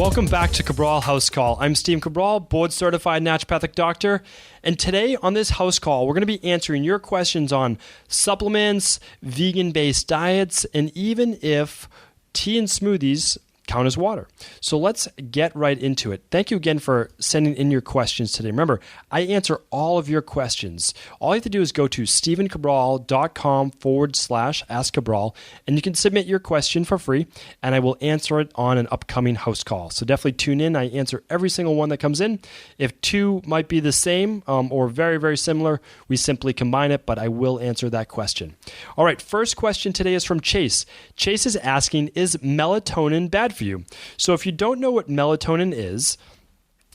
Welcome back to Cabral HouseCall. I'm Steve Cabral, board-certified naturopathic doctor, and today on this HouseCall, we're going to be answering your questions on supplements, vegan-based diets, and even if tea and smoothies count as water. So let's get right into it. Thank you again for sending in your questions today. Remember, I answer all of your questions. All you have to do is go to stevencabral.com/askcabral, and you can submit your question for free, and I will answer it on an upcoming house call. So definitely tune in. I answer every single one that comes in. If two might be the same or very, very similar, we simply combine it, but I will answer that question. All right, first question today is from Chase. Chase is asking, is melatonin bad for you? So if you don't know what melatonin is,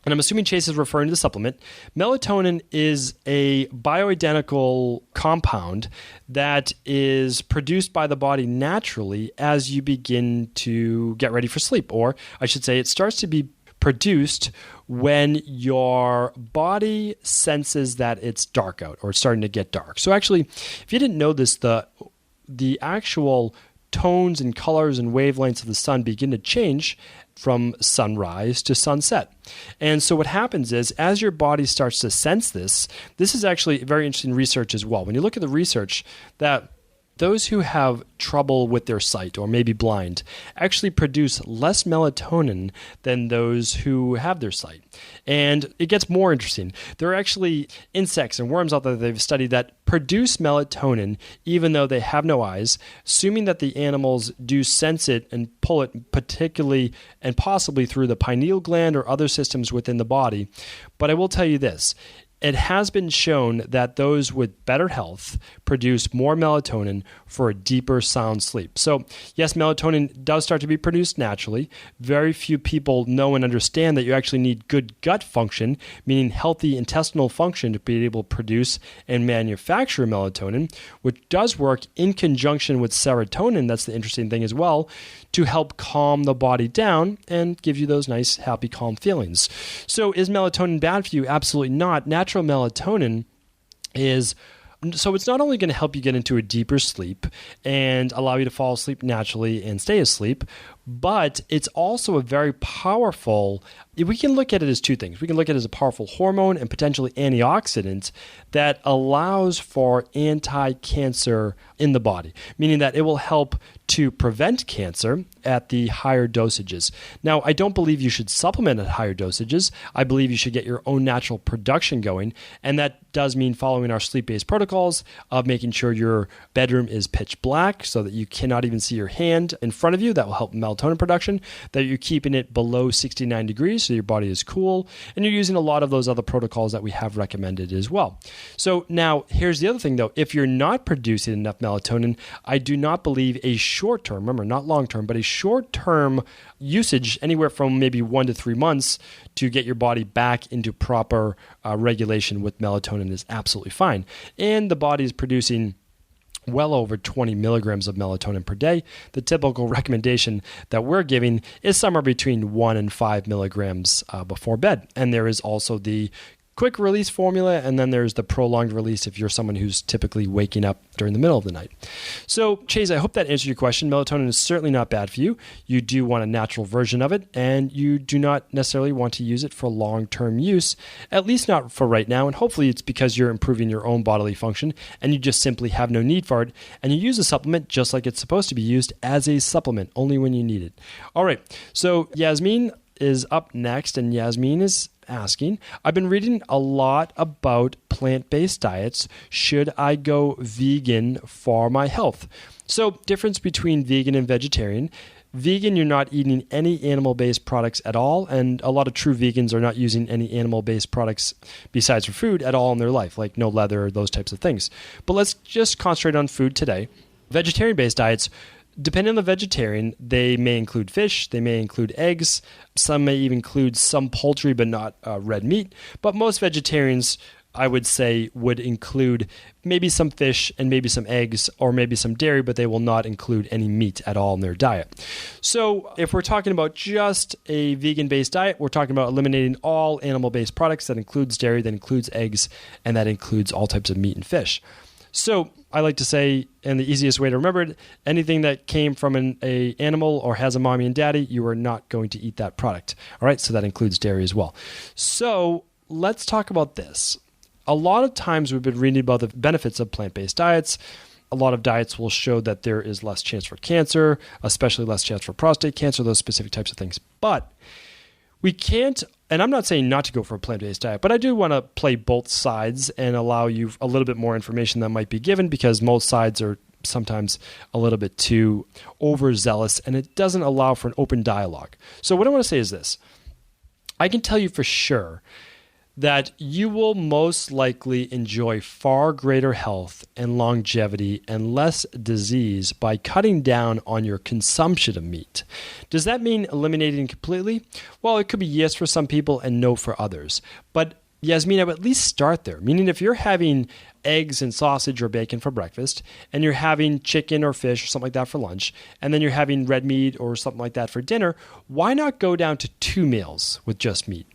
and I'm assuming Chase is referring to the supplement, melatonin is a bioidentical compound that is produced by the body naturally as you begin to get ready for sleep. Or I should say it starts to be produced when your body senses that it's dark out or it's starting to get dark. So actually, if you didn't know this, the actual tones and colors and wavelengths of the sun begin to change from sunrise to sunset. And so what happens is, as your body starts to sense this is actually very interesting research as well. When you look at the research, that those who have trouble with their sight or maybe blind actually produce less melatonin than those who have their sight. And it gets more interesting. There are actually insects and worms out there that they've studied that produce melatonin even though they have no eyes, assuming that the animals do sense it and pull it particularly and possibly through the pineal gland or other systems within the body. But I will tell you this. It has been shown that those with better health produce more melatonin for a deeper sound sleep. So yes, melatonin does start to be produced naturally. Very few people know and understand that you actually need good gut function, meaning healthy intestinal function, to be able to produce and manufacture melatonin, which does work in conjunction with serotonin. That's the interesting thing as well, to help calm the body down and give you those nice, happy, calm feelings. So is melatonin bad for you? Absolutely not. Natural melatonin so it's not only going to help you get into a deeper sleep and allow you to fall asleep naturally and stay asleep, but it's also a very powerful, we can look at it as two things. We can look at it as a powerful hormone and potentially antioxidant that allows for anti-cancer in the body, meaning that it will help to prevent cancer at the higher dosages. Now, I don't believe you should supplement at higher dosages. I believe you should get your own natural production going, and that does mean following our sleep-based protocols of making sure your bedroom is pitch black so that you cannot even see your hand in front of you. That will help melatonin production, that you're keeping it below 69 degrees so your body is cool, and you're using a lot of those other protocols that we have recommended as well. So now, here's the other thing though. If you're not producing enough melatonin, I do not believe a short-term, remember not long-term, but a short-term usage anywhere from maybe 1 to 3 months to get your body back into proper regulation with melatonin is absolutely fine. And the body is producing well over 20 milligrams of melatonin per day. The typical recommendation that we're giving is somewhere between 1 and 5 milligrams before bed. And there is also the quick release formula, and then there's the prolonged release if you're someone who's typically waking up during the middle of the night. So, Chase, I hope that answered your question. Melatonin is certainly not bad for you. You do want a natural version of it, and you do not necessarily want to use it for long-term use, at least not for right now, and hopefully it's because you're improving your own bodily function, and you just simply have no need for it, and you use a supplement just like it's supposed to be used as a supplement, only when you need it. All right, so Yasmine is up next, and Yasmine is asking, I've been reading a lot about plant-based diets. Should I go vegan for my health? So, difference between vegan and vegetarian. Vegan, you're not eating any animal-based products at all, and a lot of true vegans are not using any animal-based products besides for food at all in their life, like no leather, those types of things. But let's just concentrate on food today. Vegetarian-based diets, depending on the vegetarian, they may include fish, they may include eggs, some may even include some poultry but not red meat. But most vegetarians, I would say, would include maybe some fish and maybe some eggs or maybe some dairy, but they will not include any meat at all in their diet. So if we're talking about just a vegan-based diet, we're talking about eliminating all animal-based products. That includes dairy, that includes eggs, and that includes all types of meat and fish. So I like to say, and the easiest way to remember it, anything that came from an animal or has a mommy and daddy, you are not going to eat that product. All right, so that includes dairy as well. So let's talk about this. A lot of times we've been reading about the benefits of plant-based diets. A lot of diets will show that there is less chance for cancer, especially less chance for prostate cancer, those specific types of things. But we can't, and I'm not saying not to go for a plant-based diet, but I do want to play both sides and allow you a little bit more information that might be given, because most sides are sometimes a little bit too overzealous and it doesn't allow for an open dialogue. So what I want to say is this. I can tell you for sure that you will most likely enjoy far greater health and longevity and less disease by cutting down on your consumption of meat. Does that mean eliminating completely? Well, it could be yes for some people and no for others. But Yasmine, I would at least start there. Meaning if you're having eggs and sausage or bacon for breakfast, and you're having chicken or fish or something like that for lunch, and then you're having red meat or something like that for dinner, why not go down to 2 meals with just meat?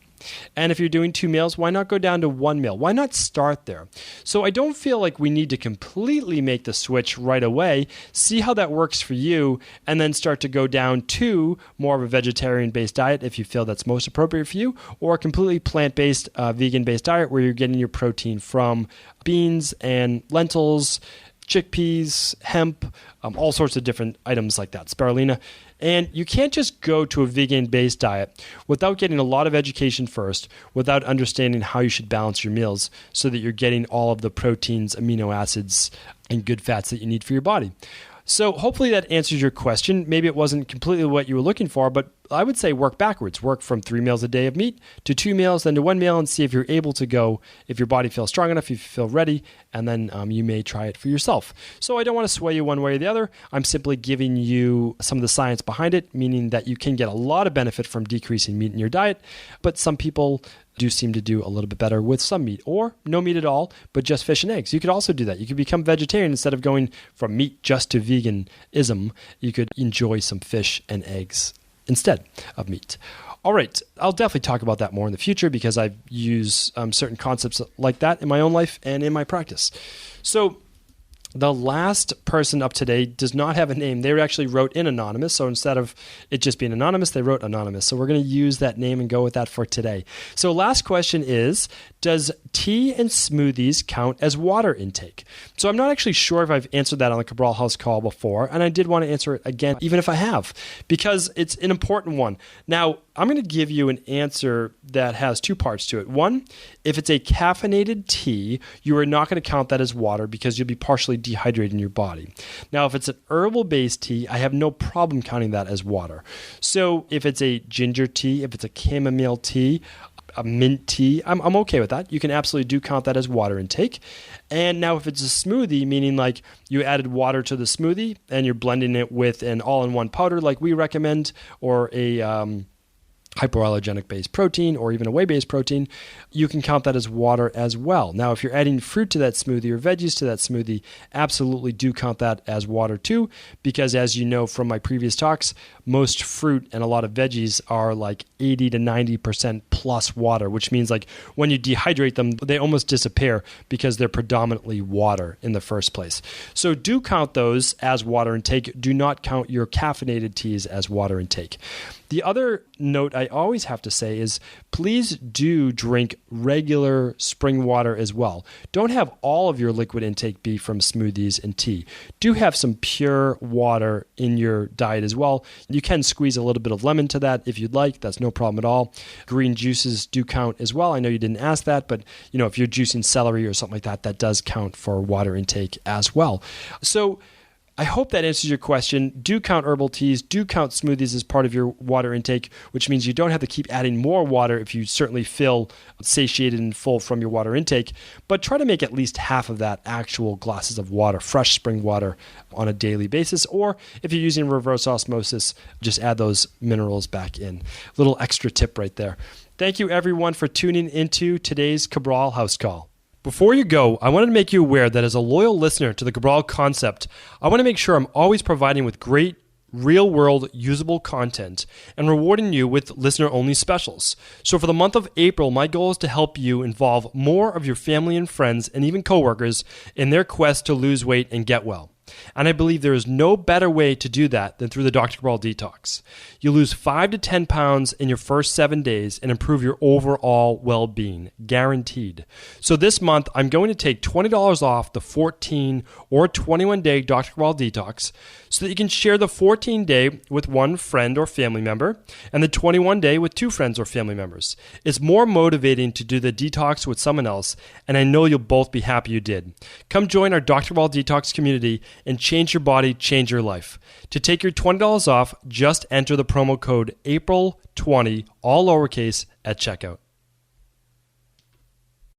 And if you're doing 2 meals, why not go down to 1 meal? Why not start there? So I don't feel like we need to completely make the switch right away. See how that works for you, and then start to go down to more of a vegetarian-based diet if you feel that's most appropriate for you, or a completely plant-based, vegan-based diet where you're getting your protein from beans and lentils, chickpeas, hemp, all sorts of different items like that, spirulina. And you can't just go to a vegan-based diet without getting a lot of education first, without understanding how you should balance your meals so that you're getting all of the proteins, amino acids, and good fats that you need for your body. So hopefully that answers your question. Maybe it wasn't completely what you were looking for, but I would say work backwards. Work from 3 meals a day of meat to 2 meals, then to 1 meal, and see if you're able to go, if your body feels strong enough, if you feel ready, and then you may try it for yourself. So I don't want to sway you one way or the other. I'm simply giving you some of the science behind it, meaning that you can get a lot of benefit from decreasing meat in your diet, but some people do seem to do a little bit better with some meat, or no meat at all, but just fish and eggs. You could also do that. You could become vegetarian instead of going from meat just to veganism. You could enjoy some fish and eggs instead of meat. All right, I'll definitely talk about that more in the future because I've used certain concepts like that in my own life and in my practice. So the last person up today does not have a name. They actually wrote in anonymous. So instead of it just being anonymous, they wrote anonymous. So we're going to use that name and go with that for today. So last question is, does tea and smoothies count as water intake? So I'm not actually sure if I've answered that on the Cabral HouseCall before, and I did want to answer it again, even if I have, because it's an important one. Now, I'm going to give you an answer that has 2 parts to it. One, if it's a caffeinated tea, you are not going to count that as water because you'll be partially dehydrated in your body. Now, if it's an herbal-based tea, I have no problem counting that as water. So if it's a ginger tea, if it's a chamomile tea, a mint tea, I'm okay with that. You can absolutely do count that as water intake. And now if it's a smoothie, meaning like you added water to the smoothie and you're blending it with an all-in-one powder like we recommend, or a hypoallergenic based protein, or even a whey-based protein, you can count that as water as well. Now, if you're adding fruit to that smoothie or veggies to that smoothie, absolutely do count that as water too, because as you know from my previous talks, most fruit and a lot of veggies are like 80 to 90% plus water, which means like when you dehydrate them, they almost disappear because they're predominantly water in the first place. So do count those as water intake. Do not count your caffeinated teas as water intake. The other note I always have to say is please do drink regular spring water as well. Don't have all of your liquid intake be from smoothies and tea. Do have some pure water in your diet as well. You can squeeze a little bit of lemon to that if you'd like. That's no problem at all. Green juices do count as well. I know you didn't ask that, but if you're juicing celery or something like that, that does count for water intake as well. So I hope that answers your question. Do count herbal teas, do count smoothies as part of your water intake, which means you don't have to keep adding more water if you certainly feel satiated and full from your water intake, but try to make at least half of that actual glasses of water, fresh spring water, on a daily basis. Or if you're using reverse osmosis, just add those minerals back in. Little extra tip right there. Thank you everyone for tuning into today's Cabral House Call. Before you go, I wanted to make you aware that as a loyal listener to the Cabral concept, I want to make sure I'm always providing with great real-world usable content and rewarding you with listener-only specials. So for the month of April, my goal is to help you involve more of your family and friends and even coworkers in their quest to lose weight and get well. And I believe there is no better way to do that than through the Dr. Cabral Detox. You lose 5 to 10 pounds in your first 7 days and improve your overall well-being, guaranteed. So this month, I'm going to take $20 off the 14 or 21-day Dr. Cabral Detox so that you can share the 14-day with one friend or family member and the 21-day with 2 friends or family members. It's more motivating to do the detox with someone else, and I know you'll both be happy you did. Come join our Dr. Cabral Detox community and change your body, change your life. To take your $20 off, just enter the promo code APRIL20, all lowercase, at checkout.